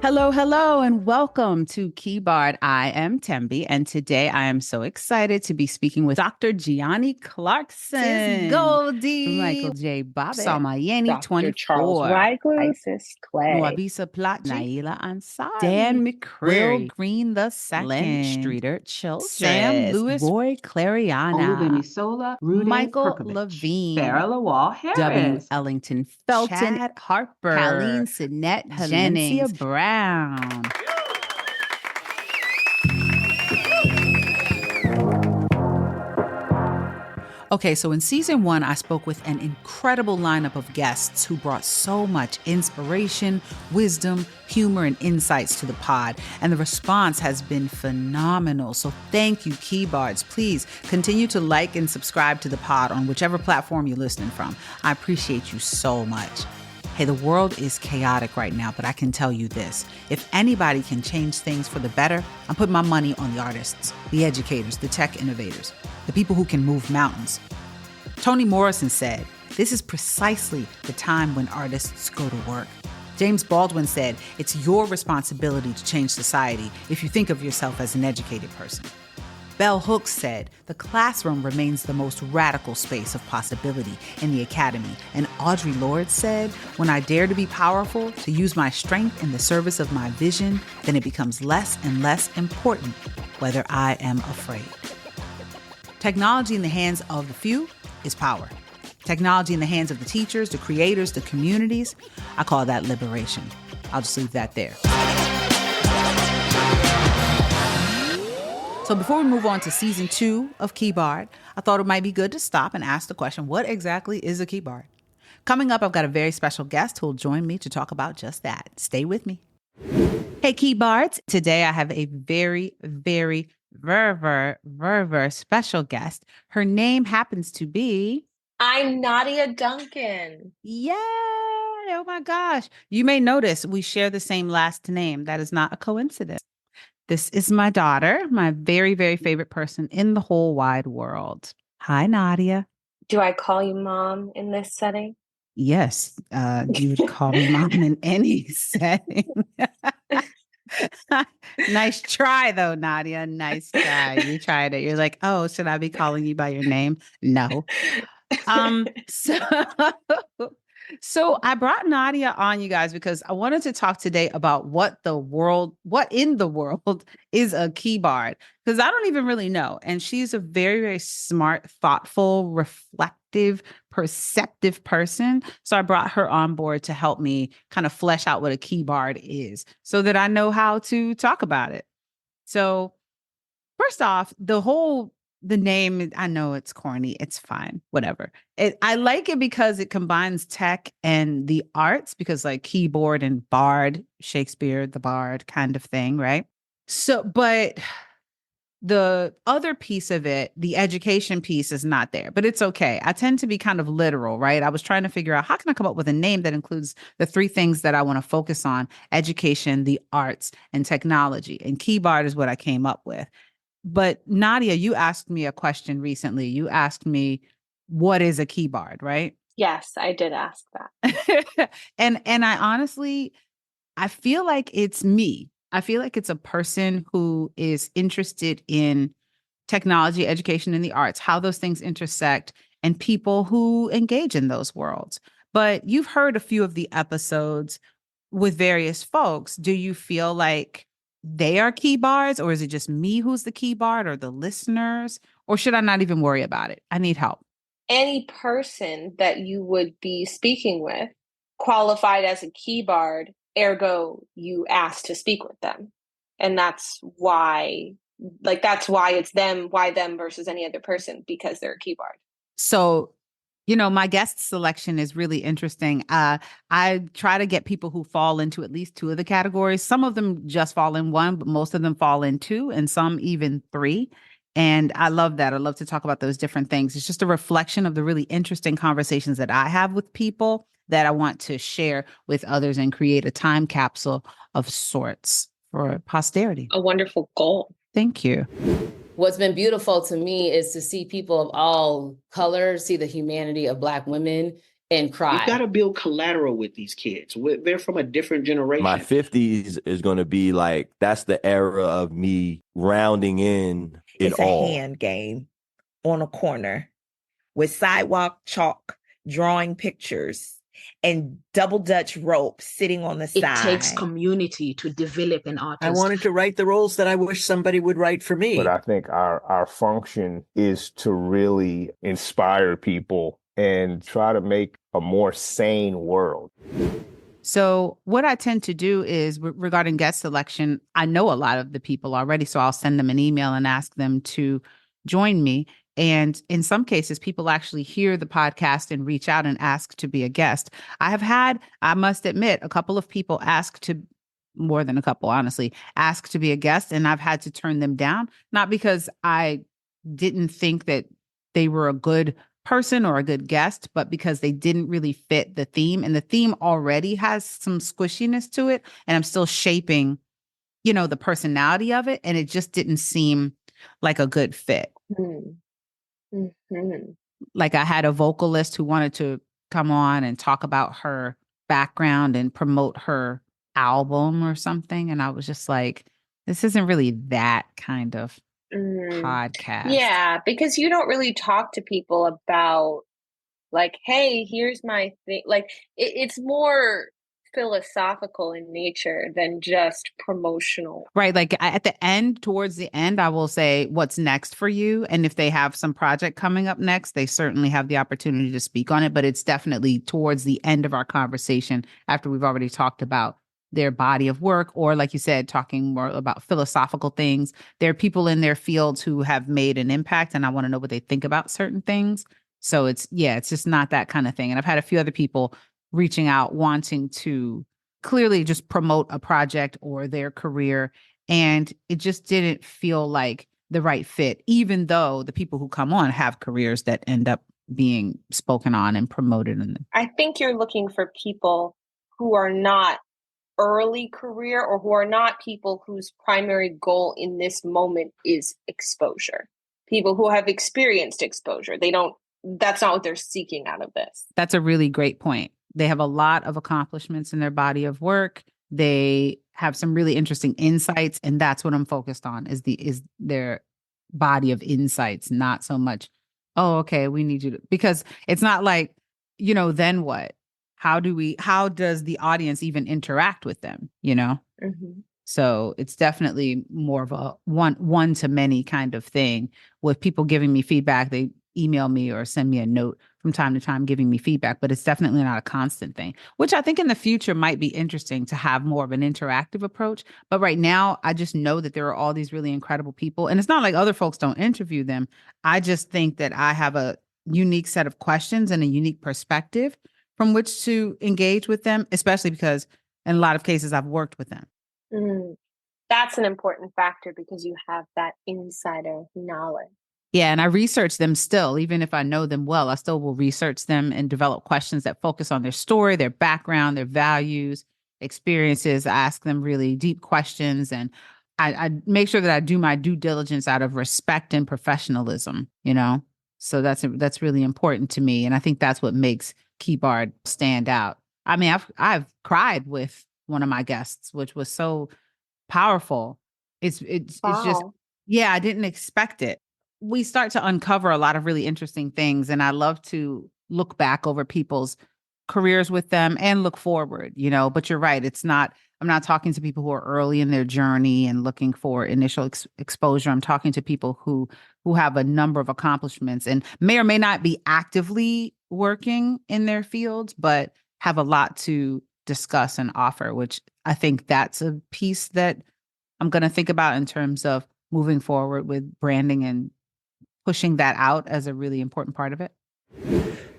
Hello, hello, and welcome to KeyBARD. I am Tembi, and today I am so excited to be speaking with Dr. Gianni Clarkson. Sis Goldie, Michael J. Bobbitt, Samayeni, Dr. Charles 24, Rigler, Isis Clay, Nwabisa Plachi, Naila Ansari, Dan Will McCreary, Green the Second, Lynn Streeter Childress, Sam Lewis, Roy Clariana, Olubemi Rude Michael Perkovich, Levine, Farrah Lawal W. Harris, Ellington Felton, Chad Harper, Colleen Sinette, Jennings, Brown. Okay, so in season 1, I spoke with an incredible lineup of guests who brought so much inspiration, wisdom, humor, and insights to the pod. And the response has been phenomenal. So thank you, KeyBards. Please continue to like and subscribe to the pod on whichever platform you're listening from. I appreciate you so much. Hey, the world is chaotic right now, but I can tell you this. If anybody can change things for the better, I'm putting my money on the artists, the educators, the tech innovators, the people who can move mountains. Toni Morrison said, "This is precisely the time when artists go to work." James Baldwin said, "It's your responsibility to change society if you think of yourself as an educated person." Bell Hooks said, "The classroom remains the most radical space of possibility in the academy." And Audre Lorde said, "When I dare to be powerful, to use my strength in the service of my vision, then it becomes less and less important whether I am afraid." Technology in the hands of the few is power. Technology in the hands of the teachers, the creators, the communities, I call that liberation. I'll just leave that there. So before we move on to season 2 of KeyBARD, I thought it might be good to stop and ask the question, what exactly is a KeyBARD? Coming up, I've got a very special guest who will join me to talk about just that. Stay with me. Hey, KeyBards. Today I have a very, very special guest. Her name happens to be... I'm Nadia Duncan. Yay! Oh my gosh. You may notice we share the same last name. That is not a coincidence. This is my daughter, my very, very favorite person in the whole wide world. Hi, Nadia. Do I call you mom in this setting? Yes, you would call me mom in any setting. Nice try, though, Nadia. Nice try. You tried it. You're like, oh, should I be calling you by your name? No. So So I brought Nadia on, you guys, because I wanted to talk today about what in the world is a KeyBARD, because I don't even really know. And she's a very, very smart, thoughtful, reflective, perceptive person. So I brought her on board to help me kind of flesh out what a KeyBARD is so that I know how to talk about it. So first off, the name, I know it's corny. It's fine. Whatever. I like it because it combines tech and the arts, because like keyboard and bard, Shakespeare, the bard kind of thing, right? So, but the other piece of it, the education piece, is not there, but it's okay. I tend to be kind of literal, right? I was trying to figure out how can I come up with a name that includes the 3 things that I want to focus on: education, the arts, and technology. And KeyBARD is what I came up with. But Nadia, you asked me a question recently. You asked me, what is a KeyBARD, right? Yes, I did ask that. And I feel like it's me. I feel like it's a person who is interested in technology, education, and the arts, how those things intersect, and people who engage in those worlds. But you've heard a few of the episodes with various folks. Do you feel like they are KeyBards, or is it just me who's the KeyBARD, or the listeners? Or should I not even worry about it? I need help. Any person that you would be speaking with qualified as a KeyBARD, ergo you asked to speak with them. And that's why it's them, why them versus any other person, because they're a KeyBARD. So, my guest selection is really interesting. I try to get people who fall into at least 2 of the categories. Some of them just fall in 1, but most of them fall in 2, and some even 3. And I love that. I love to talk about those different things. It's just a reflection of the really interesting conversations that I have with people that I want to share with others and create a time capsule of sorts for posterity. A wonderful goal. Thank you. What's been beautiful to me is to see people of all colors, see the humanity of Black women and cry. You got to build collateral with these kids. They're from a different generation. My 50s is going to be like, that's the era of me rounding in it it's all. It's a hand game on a corner with sidewalk chalk, drawing pictures, and double Dutch rope sitting on the side. It takes community to develop an artist. I wanted to write the roles that I wish somebody would write for me. But I think our function is to really inspire people and try to make a more sane world. So what I tend to do is regarding guest selection, I know a lot of the people already, so I'll send them an email and ask them to join me. And in some cases, people actually hear the podcast and reach out and ask to be a guest. I have had, I must admit, a couple of people ask to, more than a couple, honestly, ask to be a guest, and I've had to turn them down, not because I didn't think that they were a good person or a good guest, but because they didn't really fit the theme. And the theme already has some squishiness to it. And I'm still shaping, you know, the personality of it. And it just didn't seem like a good fit. Mm-hmm. Like I had a vocalist who wanted to come on and talk about her background and promote her album or something. And I was just like, this isn't really that kind of podcast. Yeah, because you don't really talk to people about like, hey, here's my thing. Like it's more philosophical in nature than just promotional. Right. Like at the end, towards the end, I will say what's next for you. And if they have some project coming up next, they certainly have the opportunity to speak on it. But it's definitely towards the end of our conversation after we've already talked about their body of work, or like you said, talking more about philosophical things. There are people in their fields who have made an impact, and I want to know what they think about certain things. So it's just not that kind of thing. And I've had a few other people reaching out, wanting to clearly just promote a project or their career. And it just didn't feel like the right fit, even though the people who come on have careers that end up being spoken on and promoted. I think you're looking for people who are not early career, or who are not people whose primary goal in this moment is exposure. People who have experienced exposure. That's not what they're seeking out of this. That's a really great point. They have a lot of accomplishments in their body of work. They have some really interesting insights, and that's what I'm focused on is their body of insights, not so much, oh, okay, we need you to, because it's not like, you know, then what? How does the audience even interact with them, you know? Mm-hmm. So it's definitely more of a one to many kind of thing with people giving me feedback. They email me or send me a note from time to time giving me feedback, but it's definitely not a constant thing, which I think in the future might be interesting to have more of an interactive approach. But right now, I just know that there are all these really incredible people, and it's not like other folks don't interview them. I just think that I have a unique set of questions and a unique perspective from which to engage with them, especially because in a lot of cases I've worked with them. That's an important factor because you have that insider knowledge. Yeah, and I research them still, even if I know them well, I still will research them and develop questions that focus on their story, their background, their values, experiences. I ask them really deep questions, and I make sure that I do my due diligence out of respect and professionalism, you know? So that's really important to me. And I think that's what makes KeyBARD stand out. I mean, I've cried with one of my guests, which was so powerful. It's just, yeah, I didn't expect it. We start to uncover a lot of really interesting things, and I love to look back over people's careers with them and look forward, you know, but you're right. I'm not talking to people who are early in their journey and looking for initial exposure. I'm talking to people who have a number of accomplishments and may or may not be actively working in their fields, but have a lot to discuss and offer, which I think that's a piece that I'm going to think about in terms of moving forward with branding and pushing that out as a really important part of it.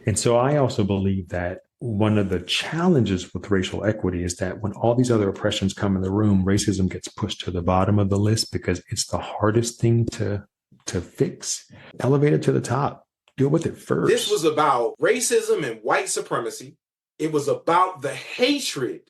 And so I also believe that one of the challenges with racial equity is that when all these other oppressions come in the room, racism gets pushed to the bottom of the list because it's the hardest thing to fix. Elevate it to the top. Deal with it first. This was about racism and white supremacy. It was about the hatred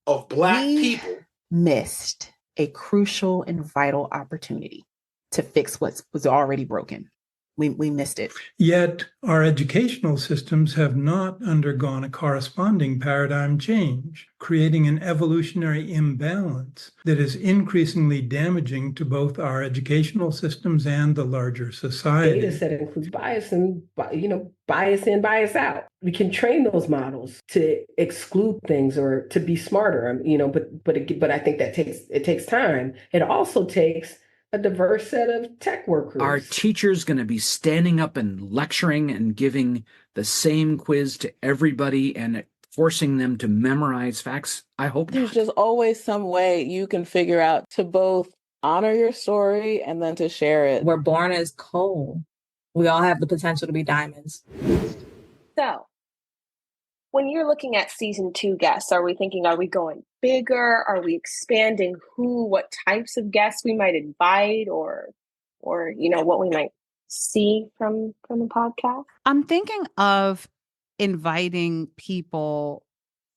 of Black people. Missed a crucial and vital opportunity to fix what was already broken. we missed it. Yet our educational systems have not undergone a corresponding paradigm change, creating an evolutionary imbalance that is increasingly damaging to both our educational systems and the larger society. Data set includes bias and, bias in, bias out. We can train those models to exclude things or to be smarter, but I think that takes time. It also takes a diverse set of tech workers. Are teachers going to be standing up and lecturing and giving the same quiz to everybody and forcing them to memorize facts? I hope there's just always some way you can figure out to both honor your story and then to share it. We're born as coal. We all have the potential to be diamonds. So, when you're looking at season 2 guests, are we going bigger? Are we expanding what types of guests we might invite or what we might see from the podcast? I'm thinking of inviting people.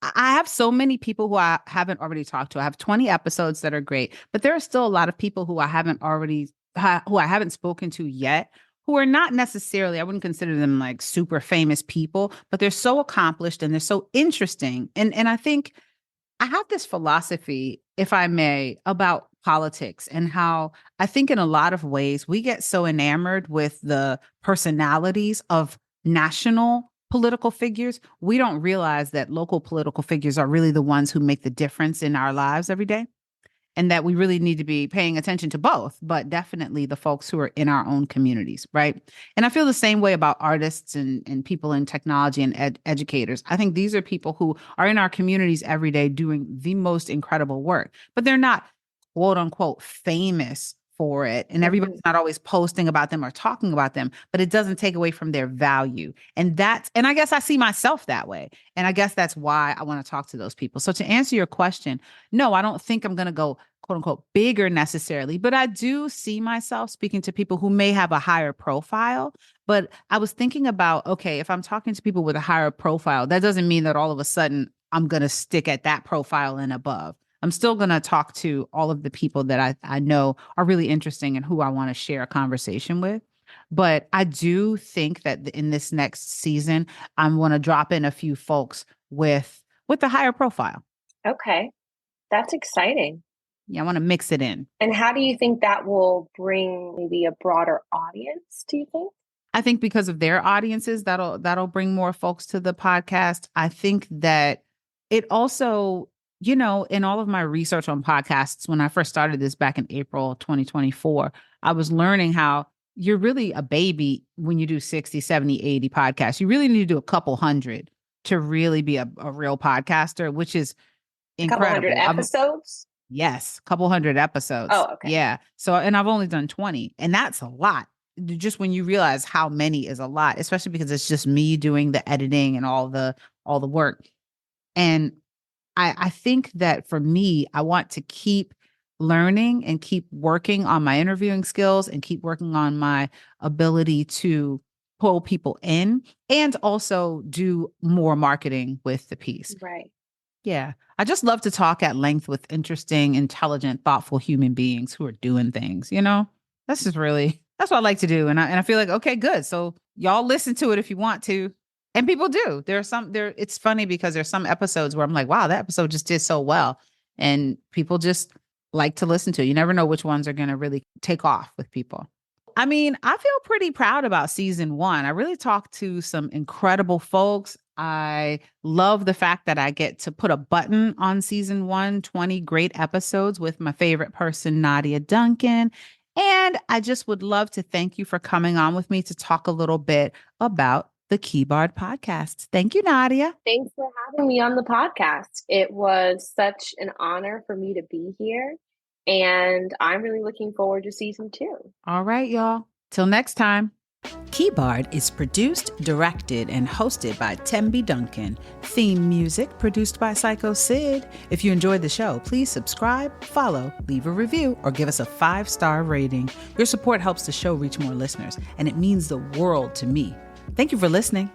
I have so many people who I haven't already talked to. I have 20 episodes that are great, but there are still a lot of people who I haven't spoken to yet, who are not necessarily, I wouldn't consider them like super famous people, but they're so accomplished and they're so interesting. And I think I have this philosophy, if I may, about politics and how I think in a lot of ways we get so enamored with the personalities of national political figures, we don't realize that local political figures are really the ones who make the difference in our lives every day. And that we really need to be paying attention to both, but definitely the folks who are in our own communities, right? And I feel the same way about artists and people in technology and educators. I think these are people who are in our communities every day doing the most incredible work, but they're not quote unquote famous for it. And everybody's not always posting about them or talking about them, but it doesn't take away from their value. And I guess I see myself that way. And I guess that's why I want to talk to those people. So to answer your question, no, I don't think I'm going to go quote unquote bigger necessarily, but I do see myself speaking to people who may have a higher profile. But I was thinking about, okay, if I'm talking to people with a higher profile, that doesn't mean that all of a sudden I'm going to stick at that profile and above. I'm still going to talk to all of the people that I know are really interesting and who I want to share a conversation with. But I do think that in this next season, I'm going to drop in a few folks with a higher profile. Okay. That's exciting. Yeah, I want to mix it in. And how do you think that will bring maybe a broader audience, do you think? I think because of their audiences, that'll bring more folks to the podcast. I think that it also, in all of my research on podcasts, when I first started this back in April 2024, I was learning how you're really a baby when you do 60, 70, 80 podcasts. You really need to do a couple hundred to really be a real podcaster, which is incredible. A couple hundred episodes? Yes, a couple hundred episodes. Oh, okay. Yeah. So, and I've only done 20, and that's a lot. Just when you realize how many is a lot, especially because it's just me doing the editing and all the work. And I think that for me, I want to keep learning and keep working on my interviewing skills and keep working on my ability to pull people in and also do more marketing with the piece. Right. Yeah. I just love to talk at length with interesting, intelligent, thoughtful human beings who are doing things, That's what I like to do. And I feel like, okay, good. So y'all listen to it if you want to. And people do. It's funny because there's some episodes where I'm like, wow, that episode just did so well. And people just like to listen to it. You never know which ones are going to really take off with people. I mean, I feel pretty proud about season 1. I really talked to some incredible folks. I love the fact that I get to put a button on season 1, 20 great episodes with my favorite person, Nadia Duncan. And I just would love to thank you for coming on with me to talk a little bit about the KeyBARD podcast. Thank you, Nadia. Thanks for having me on the podcast. It was such an honor for me to be here. And I'm really looking forward to season 2. All right, y'all. Till next time. KeyBARD is produced, directed, and hosted by Tembi Duncan. Theme music produced by Psycho Sid. If you enjoyed the show, please subscribe, follow, leave a review, or give us a 5-star rating. Your support helps the show reach more listeners, and it means the world to me. Thank you for listening.